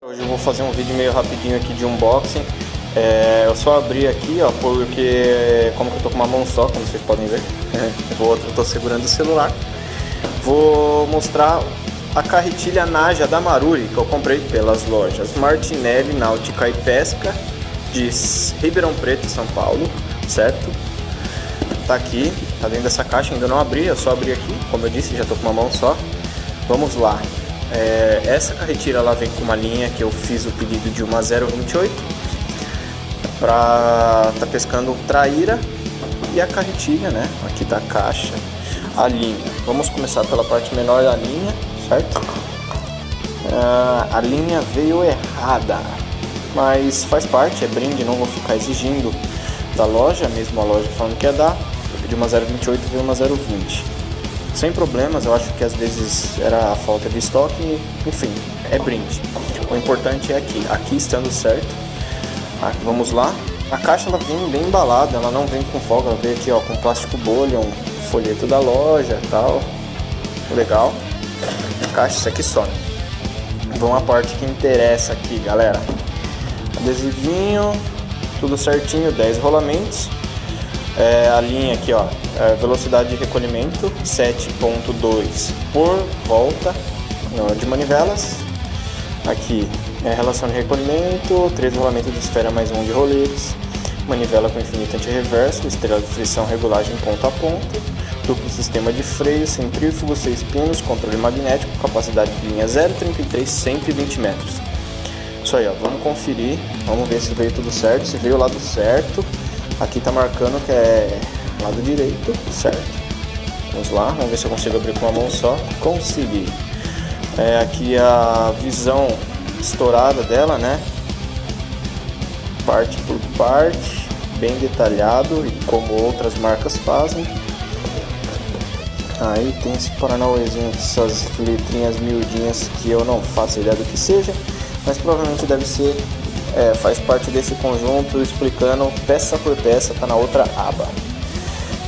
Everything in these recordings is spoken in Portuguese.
Hoje eu vou fazer um vídeo meio rapidinho aqui de unboxing. Eu só abri aqui, ó, porque como que eu tô com uma mão só, como vocês podem ver, o outro eu tô segurando o celular. Vou mostrar a carretilha Naja da Maruri que eu comprei pelas lojas Martinelli, Náutica e Pesca de Ribeirão Preto, São Paulo, certo? Tá aqui, tá dentro dessa caixa, ainda não abri, eu só abri aqui, como eu disse, já tô com uma mão só. Vamos lá. Essa carretilha ela vem com uma linha que eu fiz o pedido de uma 0,28 para tá pescando traíra, e a carretilha, né? Aqui tá a caixa, a linha. Vamos começar pela parte menor da linha, certo? A linha veio errada, mas faz parte, é brinde, não vou ficar exigindo da loja, mesmo a loja falando que ia dar. Eu pedi uma 0,28 e veio uma 0,20. Sem problemas, eu acho que às vezes era a falta de estoque, enfim, é brinde. O importante é aqui estando certo. Vamos lá. A caixa ela vem bem embalada, ela não vem com folga, ela vem aqui ó, com plástico bolha, um folheto da loja e tal. Legal. A caixa, isso aqui só. Vamos à parte que interessa aqui, galera. Adesivinho, tudo certinho, 10 rolamentos. A linha aqui, ó, velocidade de recolhimento 7.2 por volta de manivelas. Aqui relação de recolhimento, 3 rolamentos de esfera mais 1 de roletes, manivela com infinito antirreverso, estrela de frição, regulagem ponto a ponto, duplo sistema de freio, centrífugo, 6 pinos, controle magnético, capacidade de linha 0,33, 120 metros. Isso aí, ó, vamos conferir, vamos ver se veio tudo certo, se veio o lado certo. Aqui tá marcando que é lado direito, certo? Vamos lá, vamos ver se eu consigo abrir com uma mão só. Consegui. Aqui a visão estourada dela, né? Parte por parte, bem detalhado, e como outras marcas fazem. Aí tem esse paranauêzinho, essas letrinhas miudinhas que eu não faço ideia do que seja, mas provavelmente deve ser... faz parte desse conjunto, explicando peça por peça, tá na outra aba.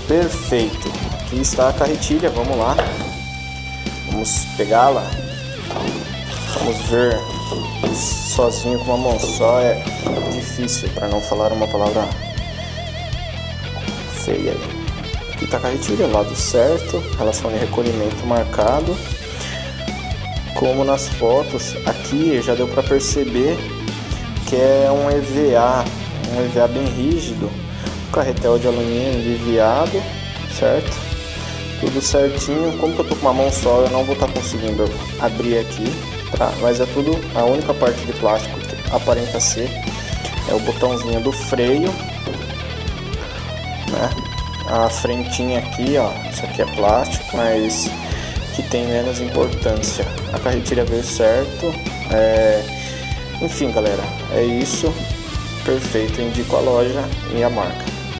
Perfeito. Aqui está a carretilha, vamos lá. Vamos pegá-la. Vamos ver. Sozinho com uma mão só é difícil, para não falar uma palavra feia aí. Aqui está a carretilha, lado certo, relação de recolhimento marcado. Como nas fotos, aqui já deu para perceber que é um EVA bem rígido, carretel de alumínio aliviado, certo? Tudo certinho. Como que eu tô com uma mão só, eu não vou estar conseguindo abrir aqui, tá? Mas é tudo, a única parte de plástico que aparenta ser é o botãozinho do freio, né? A frentinha aqui, ó, isso aqui é plástico, mas que tem menos importância. A carretilha veio certo. Enfim, galera, é isso. Perfeito, indico a loja e a marca.